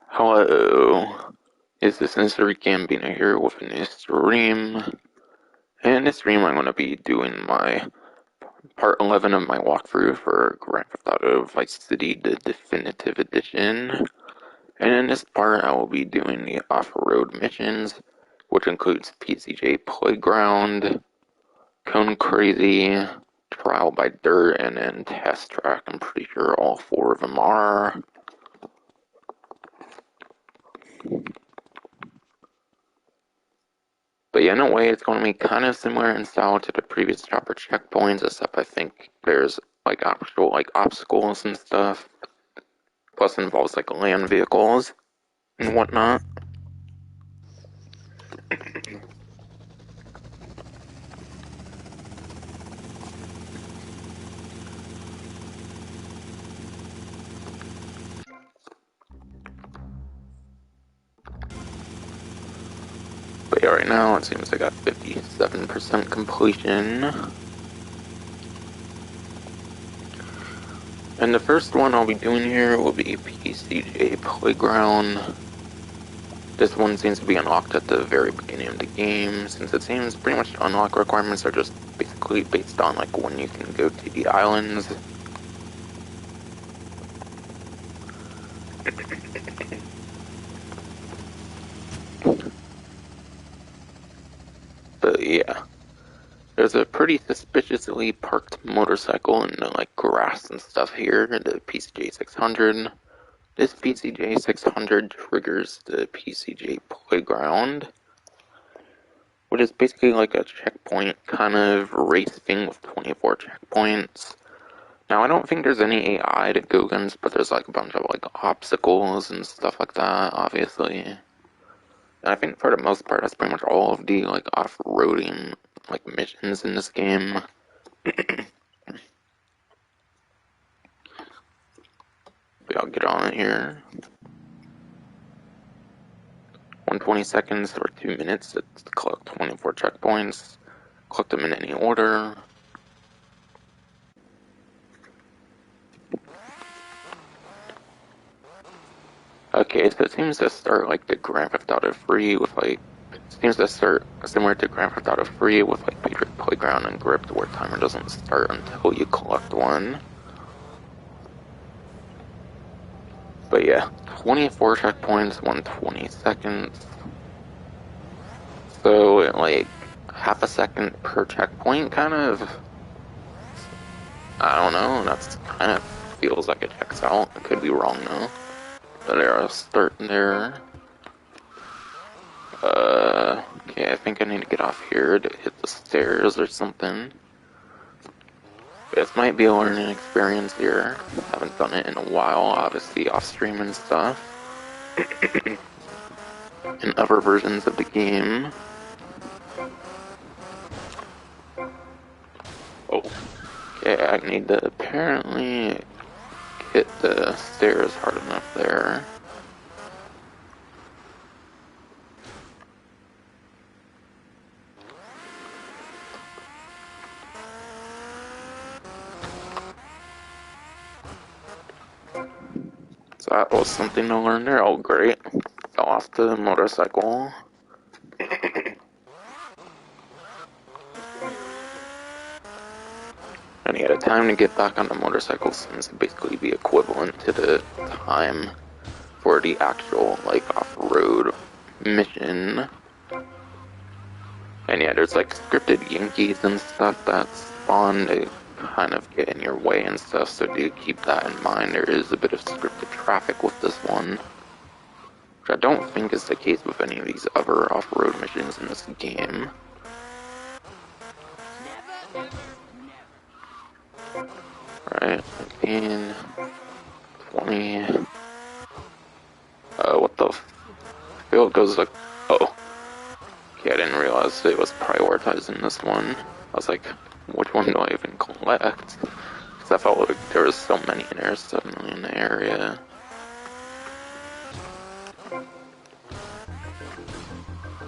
Hello, it's the Sensory Gambino here with a new stream. And in this stream I'm going to be doing my part 11 of my walkthrough for Grand Theft Auto Vice City, the Definitive Edition. And in this part I will be doing the off-road missions, which includes Pcg Playground, Cone Crazy, Trial by Dirt, and then Test Track. I'm pretty sure all 4 of them are. But yeah, in a way, it's going to be kind of similar in style to the previous chopper checkpoints, except I think there's like actual like obstacles and stuff. Plus, it involves like land vehicles and whatnot. But yeah, right now it seems I got 57% completion. And the first one I'll be doing here will be Pcga Playground. This one seems to be unlocked at the very beginning of the game, since it seems pretty much the unlock requirements are just basically based on like when you can go to the islands. But yeah, there's a pretty suspiciously parked motorcycle in the like grass and stuff here, the Pcg 600. This Pcg 600 triggers the Pcg Playground, which is basically like a checkpoint kind of race thing with 24 checkpoints. Now, I don't think there's any AI to go against, but there's like a bunch of like obstacles and stuff like that, obviously. And I think for the most part, that's pretty much all of the like off-roading like missions in this game. But I'll get on it here. 120 seconds or 2 minutes to collect 24 checkpoints. Collect them in any order. Okay, so it seems to start like the Grand Theft Auto Free with like, it seems to start similar to Grand Theft Auto Free with like Pcg Playground and Gripped, where timer doesn't start until you collect one. But yeah, 24 checkpoints, 120 seconds. So like half a second per checkpoint, kind of. I don't know. That's kind of feels like it checks out. I could be wrong though. But there, I'll start there. Okay, I think I need to get off here to hit the stairs or something. This might be a learning experience here. Haven't done it in a while, obviously off stream and stuff. In other versions of the game. Oh. Okay, I need to apparently hit the stairs hard enough there. So that was something to learn there. Oh, great. Fell off the motorcycle. And he had a time to get back on the motorcycle seems to basically be equivalent to the time for the actual, like, off-road mission. And yeah, there's like scripted Yankees and stuff that spawn to kind of get in your way and stuff, so do keep that in mind. There is a bit of scripted traffic with this one, which I don't think is the case with any of these other off-road missions in this game. Right, 19, 20. What the? I feel it goes like. Oh. Okay, I didn't realize it was prioritizing this one. I was like, which one do I even collect? Because I felt like there was so many in there suddenly in the area.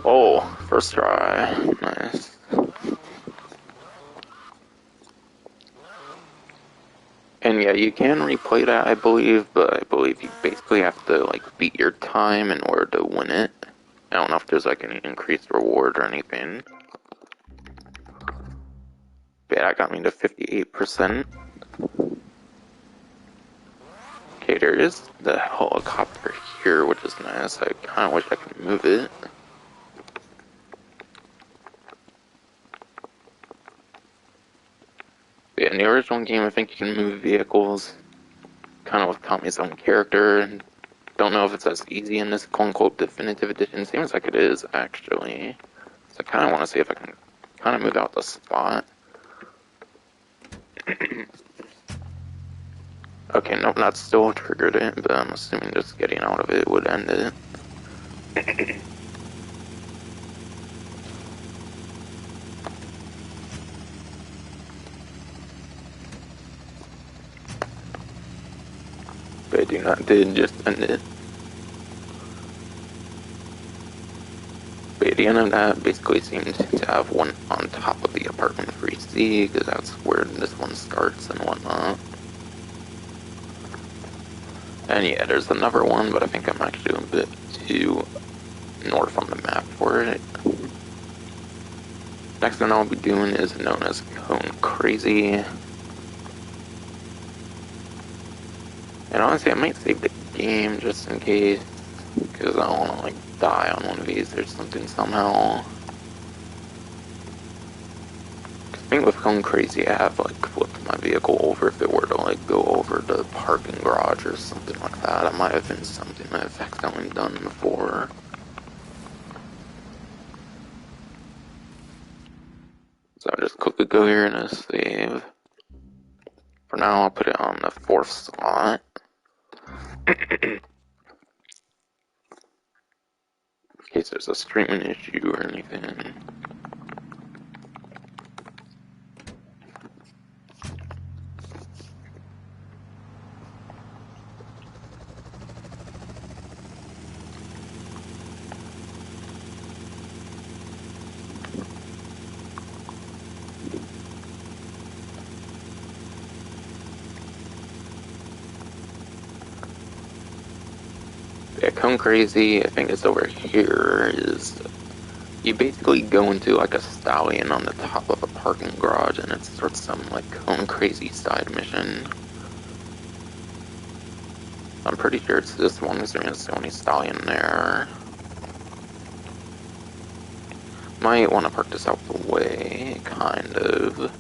Oh, first try. Nice. And yeah, you can replay that, I believe, but I believe you basically have to like beat your time in order to win it. I don't know if there's like any increased reward or anything. But yeah, that got me to 58%. Okay, there is the helicopter here, which is nice. I kind of wish I could move it. But yeah, in the original game, I think you can move vehicles kind of with Tommy's own character. Don't know if it's as easy in this quote-unquote definitive edition. Seems like it is, actually. So I kind of want to see if I can kind of move out the spot. Okay, nope, that still triggered it, but I'm assuming just getting out of it would end it. But I do not did just end it. But at the end of that, basically seemed to have one on top of the apartment 3C, because that's where this one starts and whatnot. And yeah, there's another one, but I think I'm actually a bit too north on the map for it. Next one I'll be doing is known as Cone Crazy. And honestly, I might save the game just in case, because I don't want to like die on one of these or something somehow. I think with Cone Crazy, I have like flipped my vehicle over if it were to like go over the parking garage or something like that. It might have been something I've accidentally done before. So I'll just quickly go here and save. For now, I'll put it on the 4th slot. In case there's a streaming issue or anything. Yeah, Cone Crazy, I think it's over here, is you basically go into like a stallion on the top of a parking garage and it starts some like Cone Crazy side mission. I'm pretty sure it's this one because there's the only stallion there. Might want to park this out the way, kind of.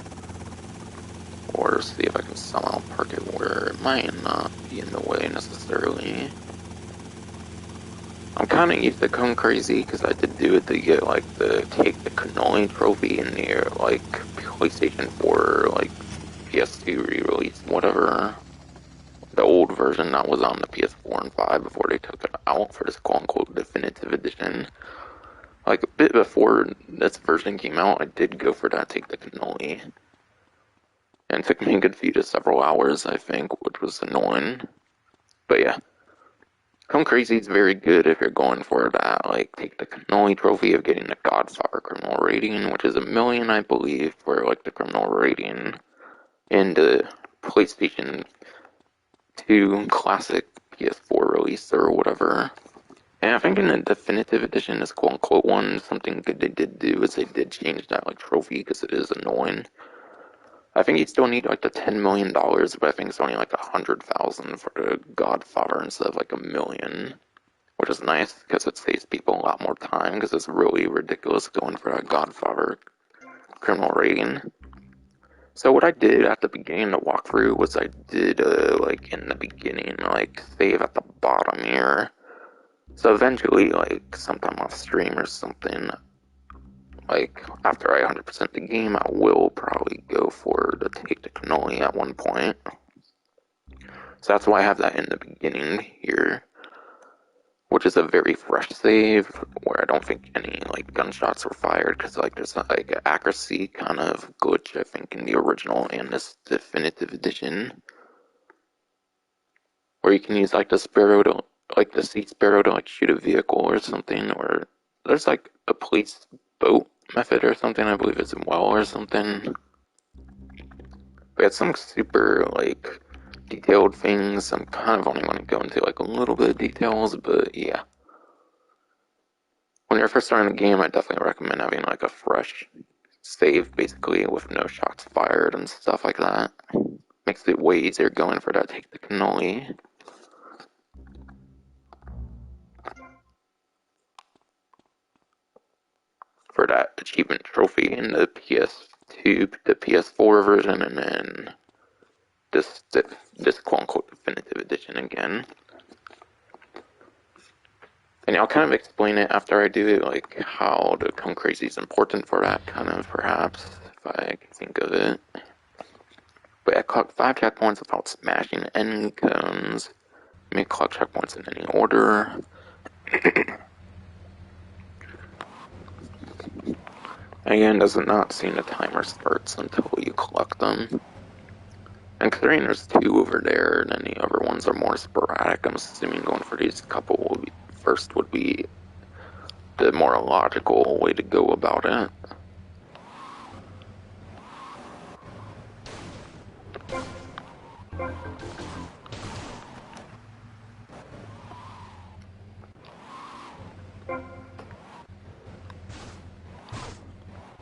Or see if I can somehow park it where it might not be in the way necessarily. I'm kind of used to Cone Crazy because I did do it to get like the take the cannoli trophy in the like PlayStation 4 like PS2 re-release, whatever. The old version that was on the PS4 and 5 before they took it out for this quote-unquote definitive edition. Like a bit before this version came out, I did go for that take the cannoli. And it took me a good few to several hours, I think, which was annoying. But yeah. Cone Crazy is very good if you're going for that, like, take the cannoli trophy of getting the Godfather criminal rating, which is 1 million, I believe, for, like, the criminal rating in the PlayStation 2 classic PS4 release or whatever. And I think in the definitive edition, this quote-unquote one, something good they did do is they did change that, like, trophy, because it is annoying. I think you still need like the $10 million, but I think it's only like 100,000 for the Godfather instead of like 1 million, which is nice because it saves people a lot more time because it's really ridiculous going for that Godfather criminal rating. So what I did at the beginning of the walkthrough was I did like in the beginning like save at the bottom here. So eventually like sometime off stream or something, like, after I 100% the game, I will probably go for the take the cannoli at one point. So that's why I have that in the beginning here, which is a very fresh save, where I don't think any, like, gunshots were fired, because, like, there's, like, an accuracy kind of glitch, I think, in the original and this definitive edition, where you can use, like, the sparrow to, like, the sea sparrow to, like, shoot a vehicle or something, or there's, like, a police boat method or something, I believe it's in well or something. We had some super, like, detailed things. I'm kind of only going to go into like a little bit of details, but yeah. When you're first starting the game, I definitely recommend having like a fresh save, basically, with no shots fired and stuff like that. Makes it way easier going for that take the cannoli. For that achievement trophy in the PS2, the PS4 version, and then this quote-unquote definitive edition again. And I'll kind of explain it after I do it, like how the Cone Crazy is important for that, kind of, perhaps, if I can think of it. But I collect 5 checkpoints without smashing any cones. You may collect checkpoints in any order. Again, does not seem the timer starts until you collect them. And considering there's 2 over there, and then the other ones are more sporadic, I'm assuming going for these couple first would be the more logical way to go about it.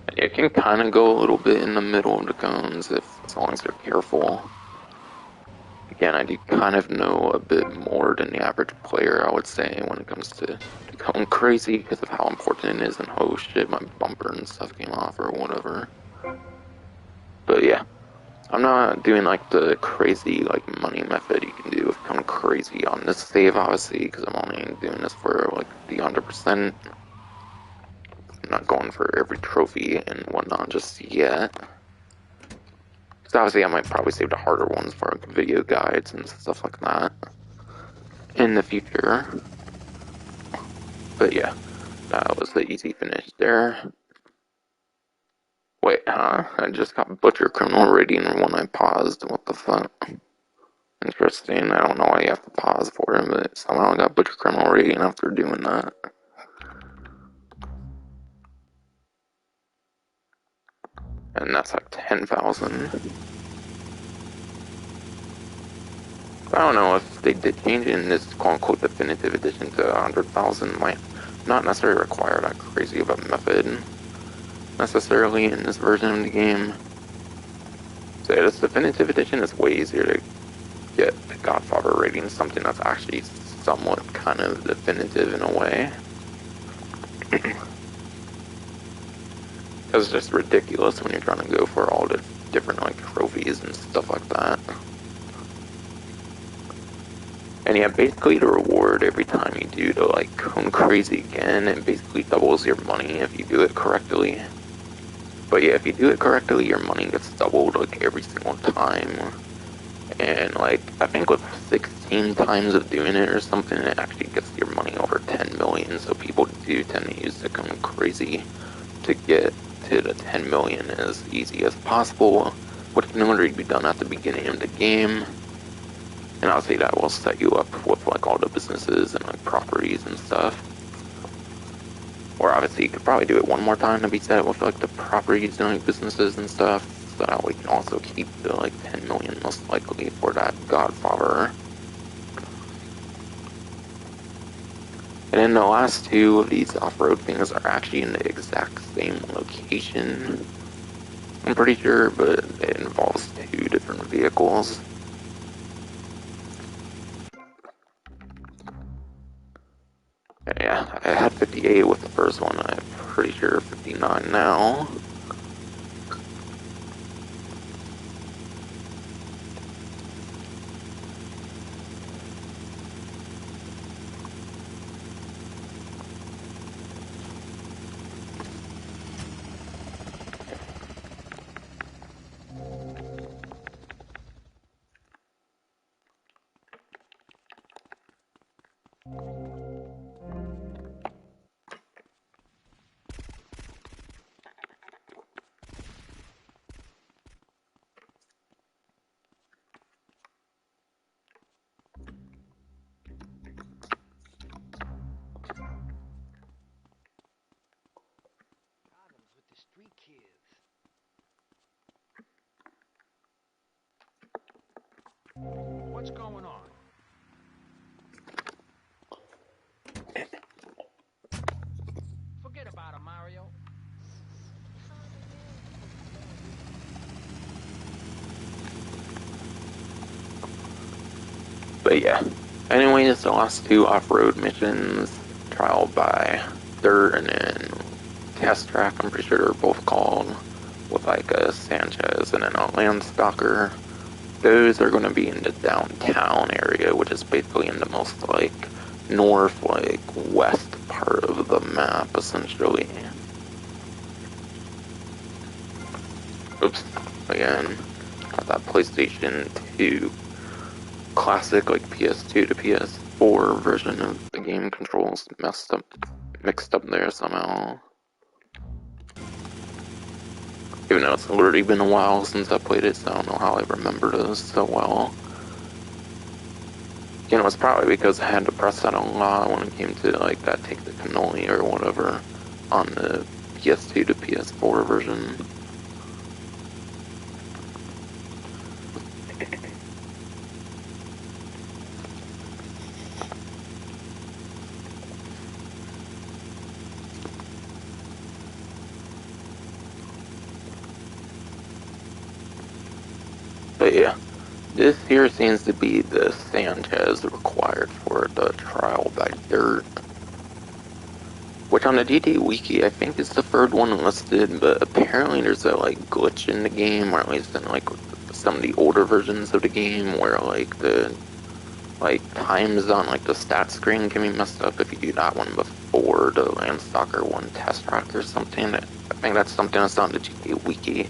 And you can kind of go a little bit in the middle of the cones as long as you're careful. Again, I do kind of know a bit more than the average player, I would say, when it comes to going crazy because of how important it is, and oh shit, my bumper and stuff came off or whatever. But yeah, I'm not doing like the crazy like money method you can do with going crazy on this save, obviously, because I'm only doing this for like the 100%. I'm not going for every trophy and whatnot just yet. So obviously I might probably save the harder ones for like video guides and stuff like that in the future. But yeah, that was the easy finish there. Wait, huh? I just got butcher criminal rating when I paused. What the fuck? Interesting. I don't know why you have to pause for it, but somehow I got butcher criminal rating after doing that. And that's like 10,000. I don't know if they did change in this quote-unquote definitive edition to 100,000. Might not necessarily require that crazy of a method necessarily in this version of the game. So yeah, this definitive edition is way easier to get the Godfather rating, something that's actually somewhat kind of definitive in a way. It's just ridiculous when you're trying to go for all the different like trophies and stuff like that. And yeah, basically the reward every time you do the like Cone Crazy again, it basically doubles your money if you do it correctly. But yeah, if you do it correctly, your money gets doubled like every single time. And like, I think with 16 times of doing it or something, it actually gets your money over 10 million. So people do tend to use the Cone Crazy to get to the 10 million as easy as possible, which can only be done at the beginning of the game. And obviously that will set you up with like all the businesses and like properties and stuff. Or obviously you could probably do it one more time to be set with like the properties and like businesses and stuff. So that way you can also keep the like 10 million most likely for that Godfather. And then the last 2 of these off-road things are actually in the exact same location. I'm pretty sure, but it involves 2 different vehicles. Yeah, I had 58 with the first one. I'm pretty sure 59 now. What's going on? Forget about it, Mario. But yeah. Anyways, the last two off-road missions, Trial by Dirt and then Test Track, I'm pretty sure they're both called, with like a Sanchez and then a Landstalker. Those are going to be in the downtown area, which is basically in the most like north, like west part of the map, essentially. Oops, again, got that PlayStation 2 classic, like PS2 to PS4 version of the game controls mixed up there somehow. Even though it's already been a while since I played it, so I don't know how I remember those so well. You know, it's probably because I had to press that a lot when it came to like that take the cannoli or whatever on the PS2 to PS4 version. But yeah, this here seems to be the Sanchez required for the Trial by Dirt. Which on the GTA Wiki, I think is the third one listed, but apparently there's a like glitch in the game, or at least in like some of the older versions of the game, where like the times on like the stat screen can be messed up if you do that one before the Landstalker one test track or something. I think that's something that's on the GTA Wiki.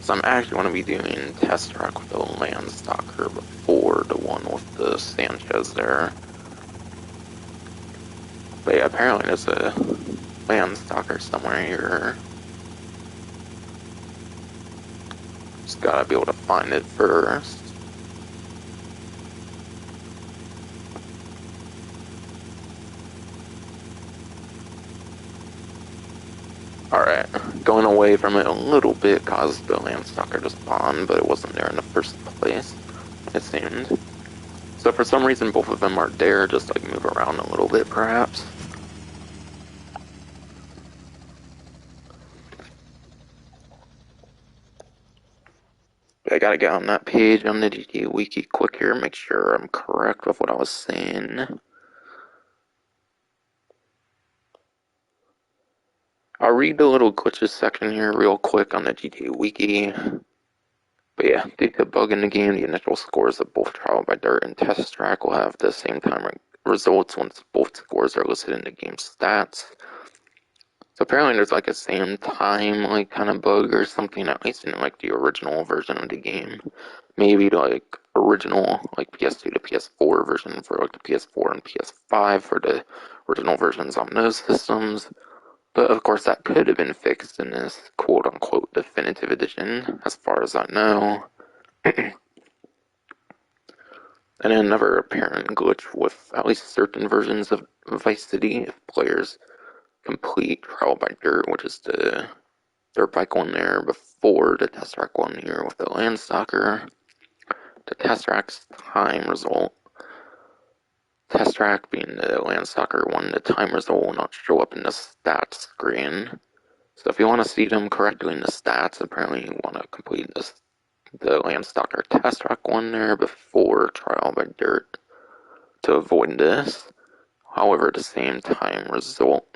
So I'm actually going to be doing test track with the Landstalker before the one with the Sanchez there. But yeah, apparently there's a Landstalker somewhere here. Just gotta be able to find it first. Alright, going away from it a little bit caused the Landstalker to spawn, but it wasn't there in the first place, it seemed. So for some reason both of them are there, just like move around a little bit perhaps. But I gotta get on that page on the GTA Wiki quick here, make sure I'm correct with what I was saying. I'll read the little glitches section here real quick on the GTA Wiki. But yeah, due to a bug in the game, the initial scores of both Trial by Dirt and Test Track will have the same time results once both scores are listed in the game's stats. So apparently there's like a same time like kind of bug or something, at least in like the original version of the game. Maybe like original like PS2 to PS4 version for like the PS4 and PS5 for the original versions on those systems. But of course that could have been fixed in this quote-unquote definitive edition, as far as I know. And another apparent glitch with at least certain versions of Vice City, if players complete Trial by Dirt, which is the dirt bike one there before the test track one here with the Landstalker. The test track's time result. Test track being the Landstalker one, the time result will not show up in the stats screen. So if you want to see them correctly in the stats, apparently you want to complete the Landstalker test track one there before Trial by Dirt to avoid this. However, the same time result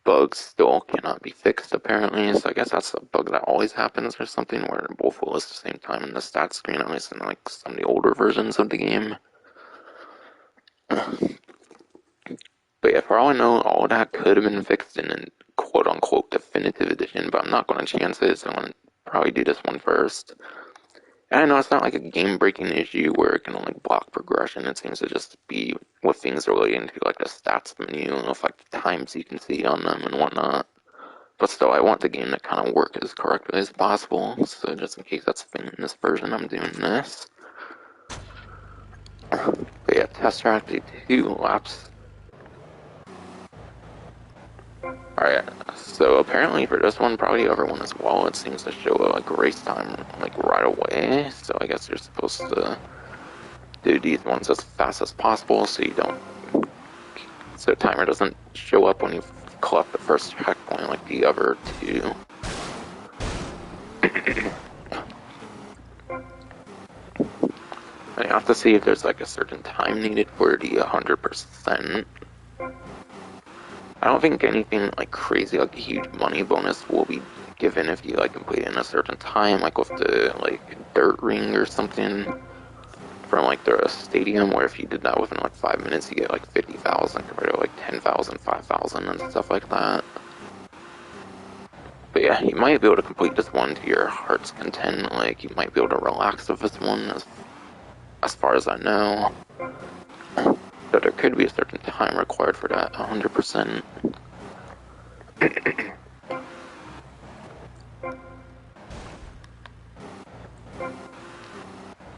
bug still cannot be fixed apparently, so I guess that's a bug that always happens or something, where both will list the same time in the stats screen, at least in like some of the older versions of the game. But yeah, for all I know, all of that could have been fixed in a quote-unquote definitive edition, but I'm not going to chance it, so I'm going to probably do this one first. And I know it's not like a game-breaking issue where it can only block progression. It seems to just be with things relating to like the stats menu and with like the times you can see on them and whatnot. But still, I want the game to kind of work as correctly as possible, so just in case that's a thing in this version, I'm doing this. But yeah, test track 2 laps. Alright, so apparently for this one, probably the other one as well, it seems to show like race time like right away, so I guess you're supposed to do these ones as fast as possible so the timer doesn't show up when you collect the first checkpoint like the other two. And you have to see if there's like a certain time needed for the 100%. I don't think anything like crazy, like a huge money bonus will be given if you like complete it in a certain time, like with the like dirt ring or something from like the stadium, where if you did that within like 5 minutes, you get like 50,000 compared to like 10,000, 5,000, and stuff like that. But yeah, you might be able to complete this one to your heart's content. Like you might be able to relax with this one, as far as I know. But there could be a certain time required for that 100%.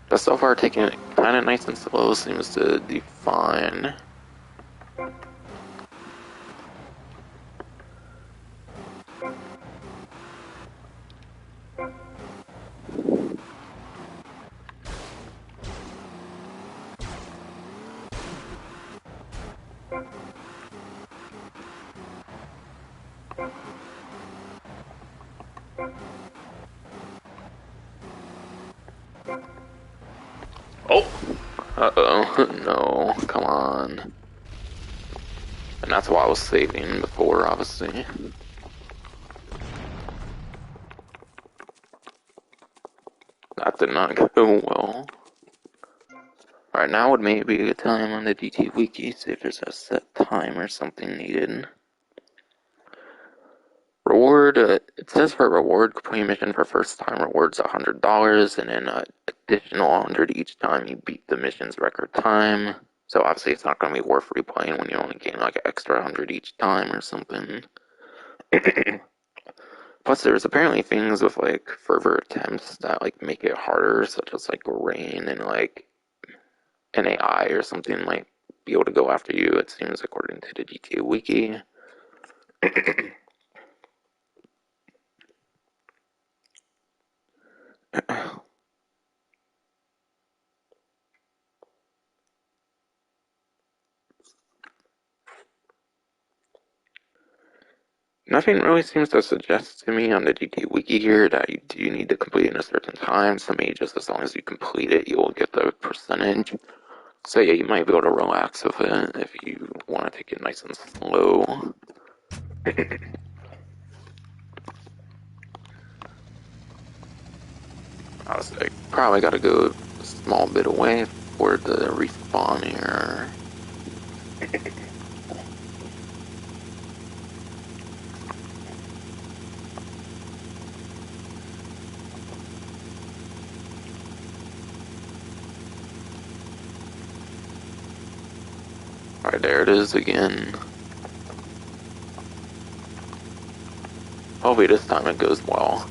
But so far, taking it kind of nice and slow seems to be fine. Oh! Uh-oh. No. Come on. And that's why I was saving before, obviously. That did not go well. Alright, now would maybe be a good time on the DT Wiki, see if there's a set time or something needed. Reward, it says for reward, complete mission for first time rewards $100, and then additional 100 each time you beat the mission's record time. So obviously it's not going to be worth replaying when you only gain like an extra 100 each time or something. Plus there's apparently things with like further attempts that like make it harder, such as like rain and like an AI or something might be able to go after you, it seems, according to the GTA Wiki. Nothing really seems to suggest to me on the GTA Wiki here that you do need to complete in a certain time. So maybe just as long as you complete it, you will get the percentage. So yeah, you might be able to relax with it if you want to take it nice and slow. I was like, probably gotta go a small bit away for the respawn here. Alright, there it is again. Hopefully this time it goes well.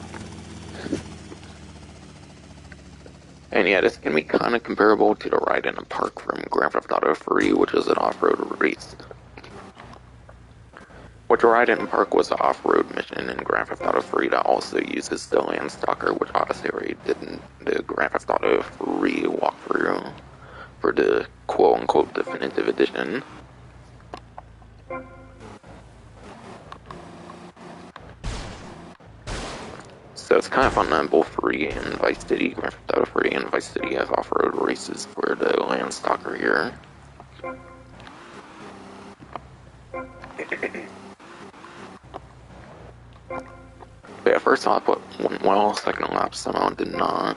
And yeah, this can be kind of comparable to the ride in a park from Grand Theft Auto 3, which is an off-road race. Which ride in a park was an off-road mission in Grand Theft Auto 3 that also uses the Landstalker, which obviously already did in the Grand Theft Auto 3 walkthrough for the quote-unquote definitive edition. So it's kind of fun that both 3 and Vice City, Grand Theft Auto 3 and Vice City have off-road races for the Landstalker here. But yeah, first lap went well, second lap somehow did not.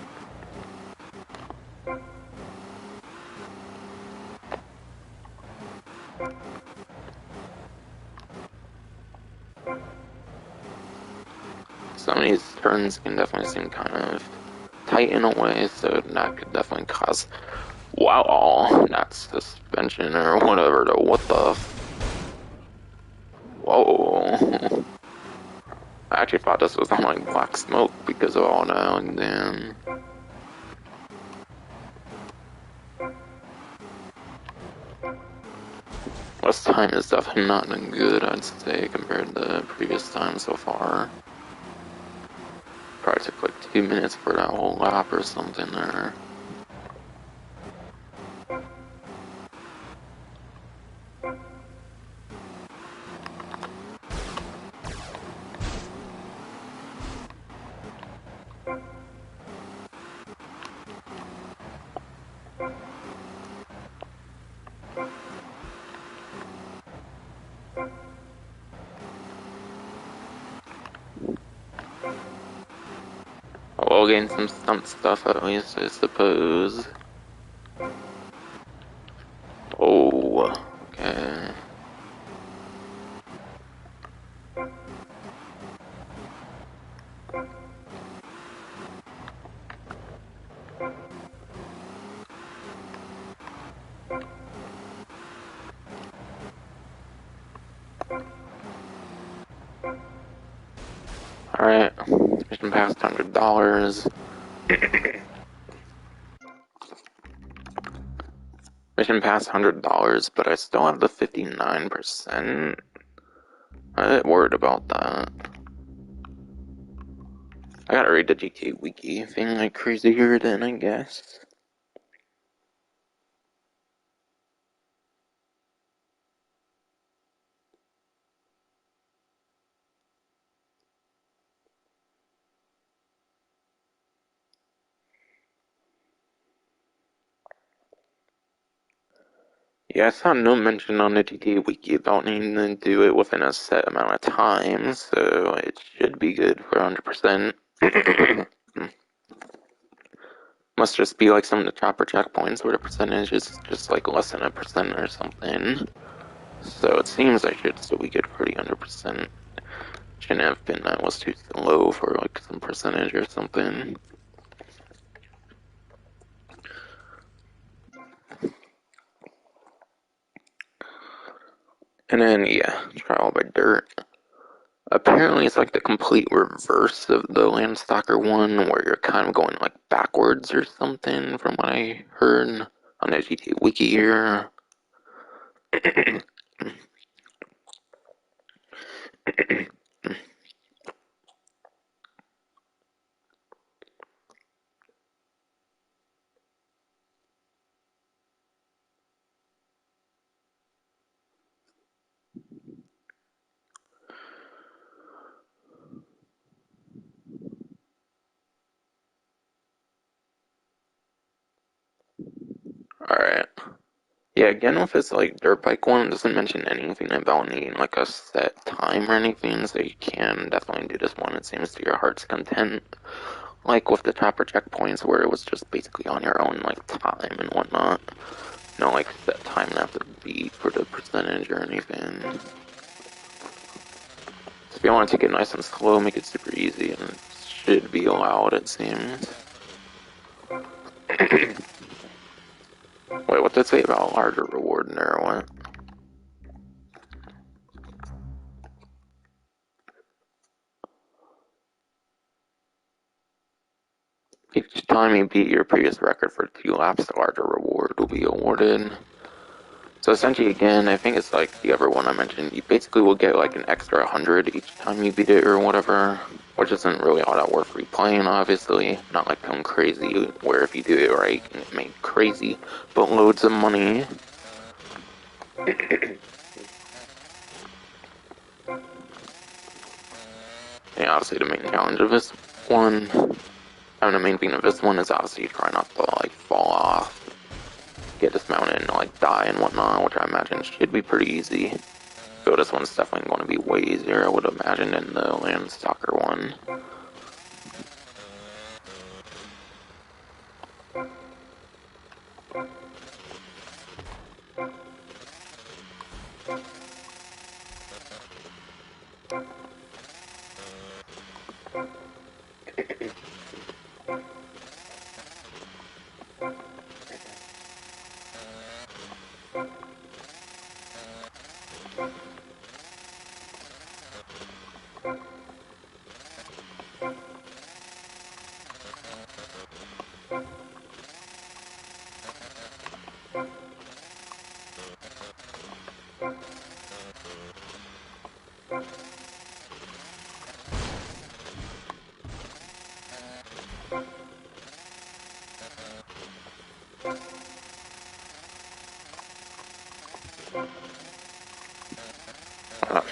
Some of these turns can definitely seem kind of tight in a way, so that could definitely cause wow, not suspension or whatever. What the? Whoa! I actually thought this was on like black smoke because of all that. And then this time is definitely not good, I'd say, compared to the previous time so far. Probably took like 2 minutes for that whole lap or something there. We'll gain some stunt stuff at least, I suppose. Oh, okay. Alright, mission passed $100. Mission passed $100, but I still have the 59%. I'm a bit worried about that. I gotta read the GTA Wiki, feeling like crazier then, I guess. Yeah, I saw no mention on the GTA Wiki about needing to do it within a set amount of time, so it should be good for 100%. Must just be like some of the chopper checkpoints where the percentage is just like less than 1% or something. So it seems I should still be good for the 100%. Shouldn't have been that was too low for like some percentage or something. And then, yeah, trial by dirt. Apparently, it's like the complete reverse of the Landstalker one, where you're kind of going like backwards or something, from what I heard on the GTA Wiki here. Alright. Yeah, again, with this like dirt bike one, it doesn't mention anything about needing like a set time or anything, so you can definitely do this one, it seems, to your heart's content. Like with the chopper checkpoints where it was just basically on your own like time and whatnot. No like set time you have to beat for the percentage or anything. So if you want to take it nice and slow, make it super easy, and it should be allowed, it seems. Wait, what did it say about larger reward in there? What? Each time you beat your previous record for 2 laps, a larger reward will be awarded. So essentially, again, I think it's like the other one I mentioned, you basically will get like an extra 100 each time you beat it or whatever, which isn't really all that worth replaying, obviously. Not like going crazy, where if you do it right, you can get made crazy, but loads of money. And obviously the main challenge of this one, I mean the main thing of this one is obviously try not to like fall off, get dismounted and like die and whatnot, which I imagine should be pretty easy. So this one's definitely going to be way easier, I would imagine, than the Landstalker one.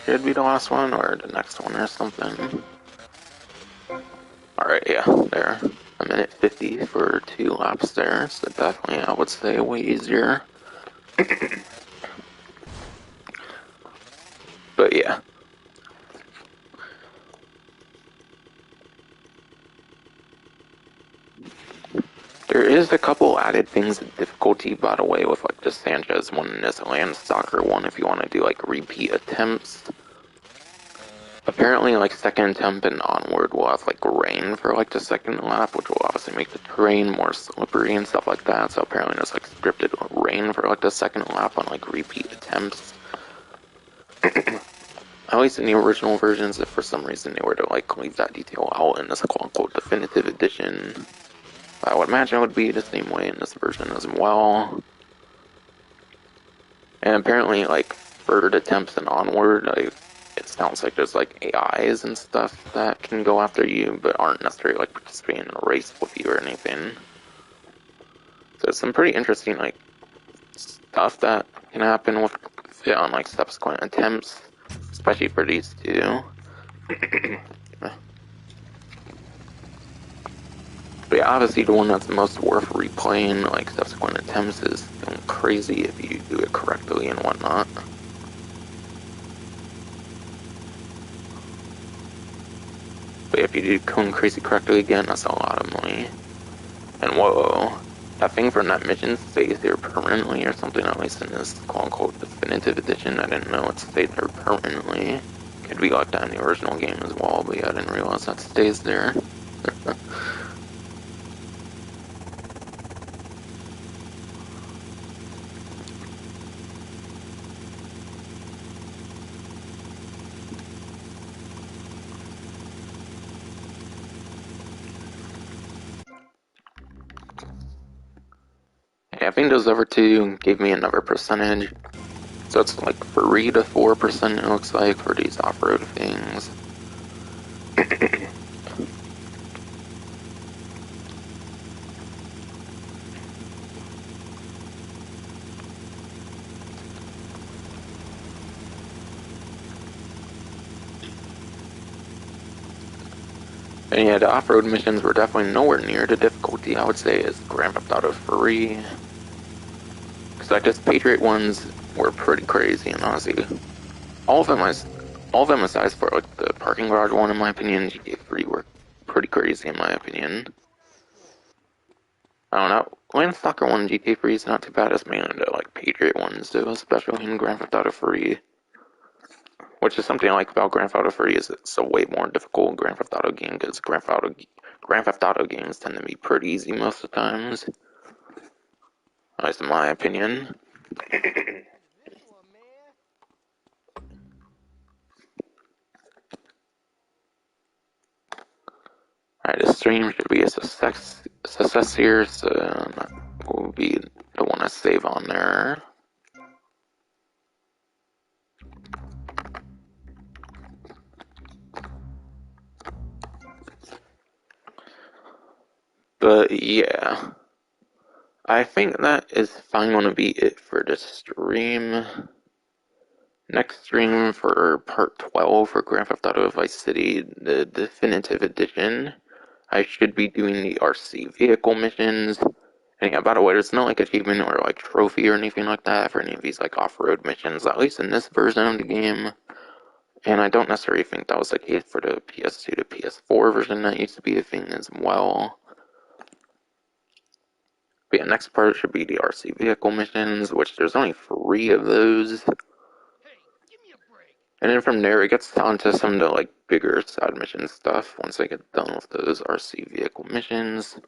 Should be the last one, or the next one or something. Alright, yeah, there. 1 minute 50 for 2 laps there, so definitely I would say way easier. But yeah. There is a couple added things in difficulty, by the way, with like the Sanchez one and this land soccer one if you want to do like repeat attempts. Apparently, like second attempt and onward will have like rain for like the second lap, which will obviously make the terrain more slippery and stuff like that. So apparently there's like scripted rain for like the second lap on like repeat attempts. At least in the original versions, if for some reason they were to like leave that detail out in this quote-unquote definitive edition, I would imagine it would be the same way in this version as well. And apparently, like, third attempts and onward, it sounds like there's like AIs and stuff that can go after you, but aren't necessarily like participating in a race with you or anything. So it's some pretty interesting like stuff that can happen with it on like subsequent attempts, especially for these two. But yeah, obviously the one that's most worth replaying, like subsequent attempts, is going crazy if you do it correctly and whatnot. But if you do going crazy correctly again, that's a lot of money. And whoa, that thing from that mission stays there permanently or something, at least in this quote-unquote definitive edition. I didn't know it stayed there permanently. Could be like that in the original game as well, but yeah, I didn't realize that stays there. Yeah, I think those other two gave me another percentage. So it's like 3 to 4% it looks like for these off-road things. And yeah, the off-road missions were definitely nowhere near the difficulty I would say as Grand Theft Auto 3. Because like just Patriot ones were pretty crazy, and honestly, all of them aside for like the parking garage one in my opinion, GTA 3 were pretty crazy in my opinion. I don't know, Land Stalker 1 and GTA 3 is not too bad as mainly the like Patriot ones though, especially in Grand Theft Auto 3. Which is something I like about Grand Theft Auto 3 is it's a way more difficult Grand Theft Auto game because Grand Theft Auto games tend to be pretty easy most of the times. At least in my opinion. Alright, this stream should be a success here, so that will be the one I save on there. But yeah, I think that is finally going to be it for this stream. Next stream for part 12 for Grand Theft Auto Vice City, the definitive edition. I should be doing the RC vehicle missions. And yeah, by the way, there's no like achievement or like trophy or anything like that for any of these like off-road missions, at least in this version of the game. And I don't necessarily think that was the case for the PS2 to PS4 version. That used to be a thing as well. But yeah, next part should be the RC vehicle missions, which there's only 3 of those. And then from there, it gets on to some of the like bigger side mission stuff once I get done with those RC vehicle missions.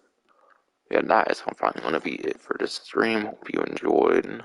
Yeah, that is finally going to be it for this stream. Hope you enjoyed.